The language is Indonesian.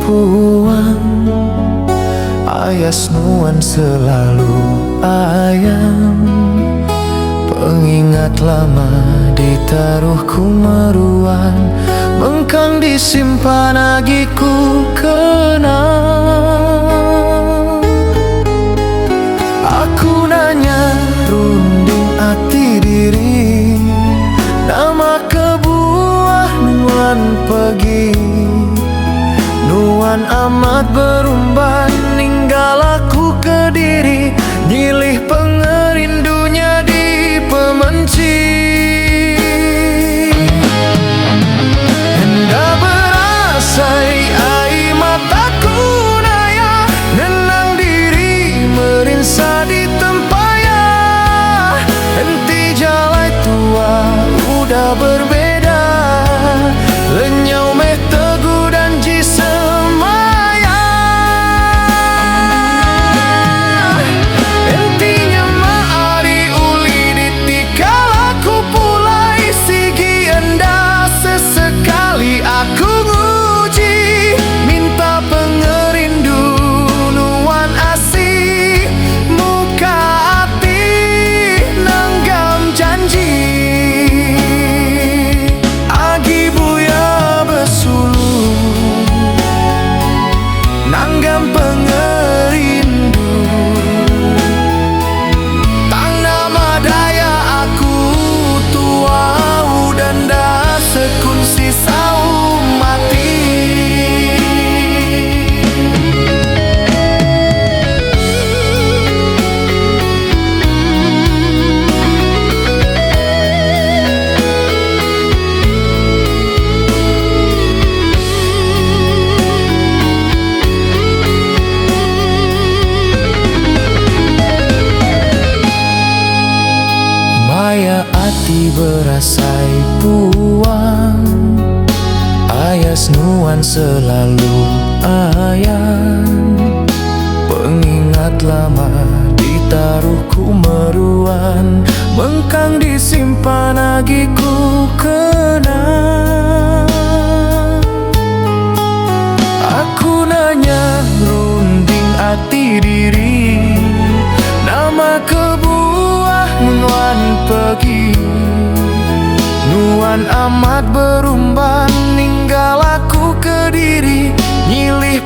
puang, ayas nuan selalu ayam. Pengingat lama ditaruh kumaruan, mengkang disimpan agiku kenang. Aku nanya runding hati diri, nama kebuah nuan pergi. Nuan amat berumban, ninggal aku Kediri, nyilih pengerindunya di Pemenci. Hendak berasai ai mataku naya, nenang diri merinsa di tempayah. Henti jalai tua udah berbeda, lenyau meh teguh dan ji semaya. Entinya maari uli ditikalaku pulai sigi enda. Sesekali aku nguji, minta pengerindu nuan asih. Muka hati nanggam janji, agi buya besulu nanggam pengerindu. Tang nama daya aku tua dan dah sekunsi saum mati. Maya hati berasai puang, ayas nuan selalu ayam. Pengingat lama ditaruh kumeruan, mengkang disimpan agiku kenang. Aku nanya runding hati diri, nama kebuah nuan pergi. Nuan amat berumban, ninggal aku Kediri, nyilih